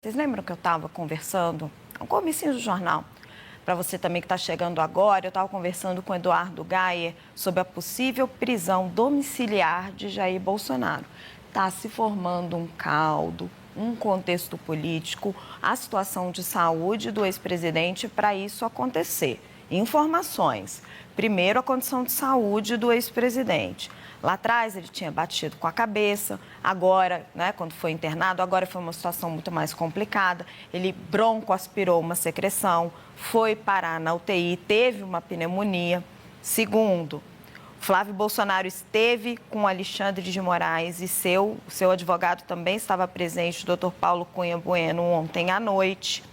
Vocês lembram que eu estava conversando, um comecinho do jornal, para você também que está chegando agora, eu estava conversando com o Eduardo Gayer sobre a possível prisão domiciliar de Jair Bolsonaro. Está se formando um caldo, um contexto político, a situação de saúde do ex-presidente para isso acontecer. Informações. Primeiro, a condição de saúde do ex-presidente. Lá atrás ele tinha batido com a cabeça, agora, quando foi internado, agora foi uma situação muito mais complicada. Ele broncoaspirou uma secreção, foi parar na UTI, teve uma pneumonia. Segundo, Flávio Bolsonaro esteve com Alexandre de Moraes e seu advogado também estava presente, o Dr. Paulo Cunha Bueno, ontem à noite.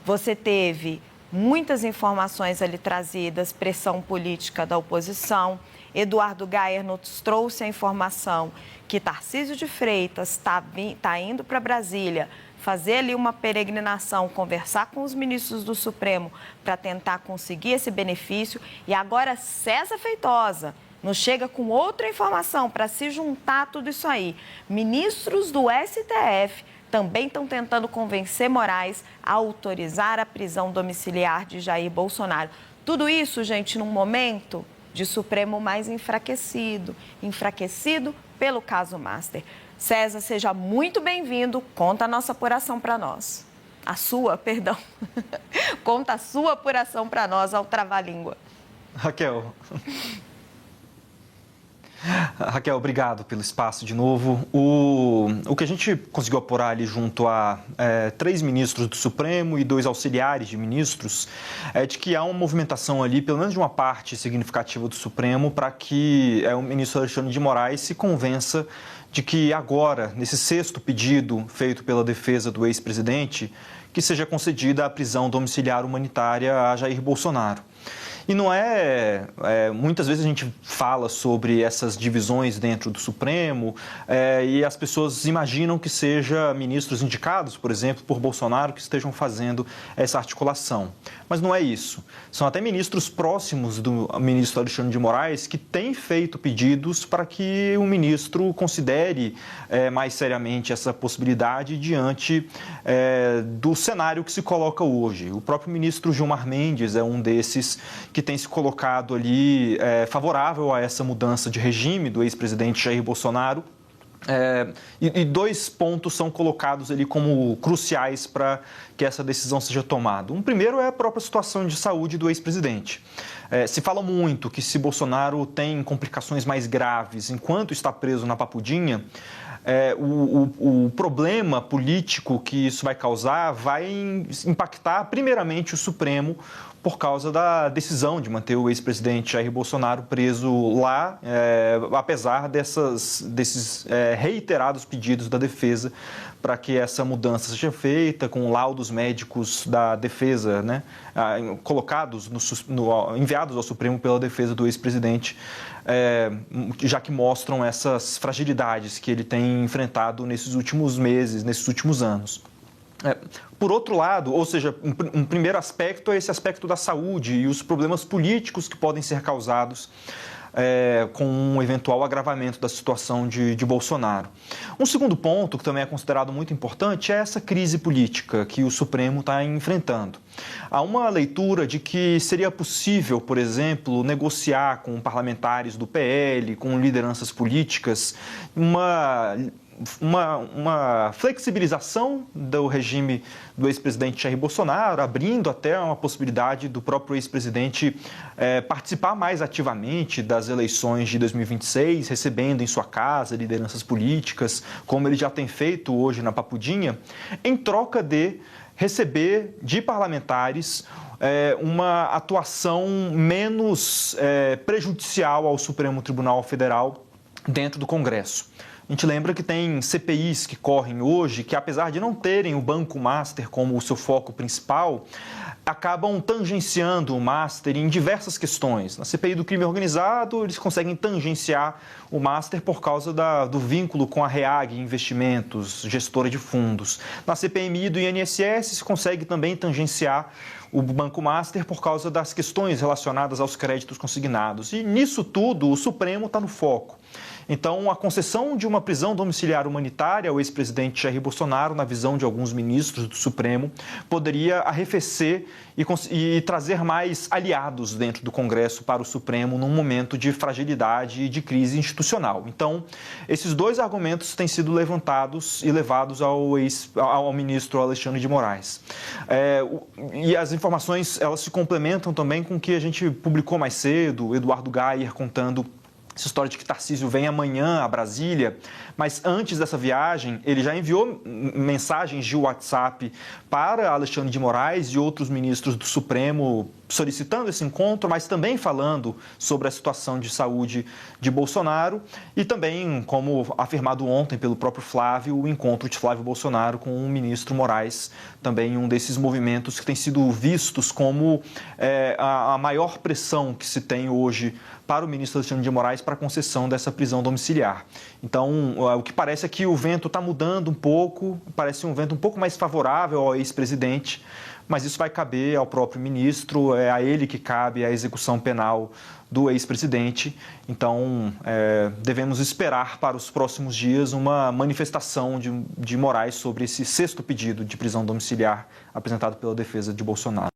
Você teve muitas informações ali trazidas, pressão política da oposição. Eduardo Gayer nos trouxe a informação que Tarcísio de Freitas está indo para Brasília fazer ali uma peregrinação, conversar com os ministros do Supremo para tentar conseguir esse benefício. E agora César Feitosa nos chega com outra informação para se juntar a tudo isso aí. Ministros do STF também estão tentando convencer Moraes a autorizar a prisão domiciliar de Jair Bolsonaro. Tudo isso, gente, num momento de Supremo mais enfraquecido pelo caso Master. César, seja muito bem-vindo. Conta a nossa apuração para nós. A sua, perdão. Conta a sua apuração para nós ao trava-língua. Raquel, obrigado pelo espaço de novo. O que a gente conseguiu apurar ali junto a 3 ministros do Supremo e 2 auxiliares de ministros é de que há uma movimentação ali, pelo menos de uma parte significativa do Supremo, para que o ministro Alexandre de Moraes se convença de que agora, nesse 6º pedido feito pela defesa do ex-presidente, que seja concedida a prisão domiciliar humanitária a Jair Bolsonaro. E não muitas vezes a gente fala sobre essas divisões dentro do Supremo e as pessoas imaginam que seja ministros indicados, por exemplo, por Bolsonaro, que estejam fazendo essa articulação. Mas não é isso. São até ministros próximos do ministro Alexandre de Moraes que têm feito pedidos para que o ministro considere mais seriamente essa possibilidade diante do cenário que se coloca hoje. O próprio ministro Gilmar Mendes é um desses que tem se colocado ali favorável a essa mudança de regime do ex-presidente Jair Bolsonaro. E 2 pontos são colocados ali como cruciais para que essa decisão seja tomada. Um primeiro é a própria situação de saúde do ex-presidente. Se fala muito que se Bolsonaro tem complicações mais graves enquanto está preso na Papudinha, o problema político que isso vai causar vai impactar primeiramente o Supremo por causa da decisão de manter o ex-presidente Jair Bolsonaro preso lá, apesar desses reiterados pedidos da defesa para que essa mudança seja feita com laudos médicos da defesa, colocados, enviados ao Supremo pela defesa do ex-presidente, já que mostram essas fragilidades que ele tem enfrentado nesses últimos meses, nesses últimos anos. Por outro lado, ou seja, um primeiro aspecto é esse aspecto da saúde e os problemas políticos que podem ser causados com um eventual agravamento da situação de Bolsonaro. Um segundo ponto, que também é considerado muito importante, é essa crise política que o Supremo está enfrentando. Há uma leitura de que seria possível, por exemplo, negociar com parlamentares do PL, com lideranças políticas, uma flexibilização do regime do ex-presidente Jair Bolsonaro, abrindo até uma possibilidade do próprio ex-presidente participar mais ativamente das eleições de 2026, recebendo em sua casa lideranças políticas, como ele já tem feito hoje na Papudinha, em troca de receber de parlamentares uma atuação menos prejudicial ao Supremo Tribunal Federal dentro do Congresso. A gente lembra que tem CPIs que correm hoje que, apesar de não terem o Banco Master como o seu foco principal, acabam tangenciando o Master em diversas questões. Na CPI do crime organizado, eles conseguem tangenciar o Master por causa do vínculo com a REAG Investimentos, gestora de fundos. Na CPMI do INSS, se consegue também tangenciar o Banco Master por causa das questões relacionadas aos créditos consignados. E nisso tudo, o Supremo está no foco. Então, a concessão de uma prisão domiciliar humanitária ao ex-presidente Jair Bolsonaro, na visão de alguns ministros do Supremo, poderia arrefecer e trazer mais aliados dentro do Congresso para o Supremo num momento de fragilidade e de crise institucional. Então, esses dois argumentos têm sido levantados e levados ao ministro Alexandre de Moraes. E as informações, elas se complementam também com o que a gente publicou mais cedo, o Eduardo Gayer contando essa história de que Tarcísio vem amanhã a Brasília, mas antes dessa viagem, ele já enviou mensagens de WhatsApp para Alexandre de Moraes e outros ministros do Supremo solicitando esse encontro, mas também falando sobre a situação de saúde de Bolsonaro e também, como afirmado ontem pelo próprio Flávio, o encontro de Flávio Bolsonaro com o ministro Moraes, também um desses movimentos que tem sido vistos como a maior pressão que se tem hoje para o ministro Alexandre de Moraes para a concessão dessa prisão domiciliar. Então, o que parece é que o vento está mudando um pouco, parece um vento um pouco mais favorável ao ex-presidente, mas isso vai caber ao próprio ministro, é a ele que cabe a execução penal do ex-presidente. Então, devemos esperar para os próximos dias uma manifestação de Moraes sobre esse sexto pedido de prisão domiciliar apresentado pela defesa de Bolsonaro.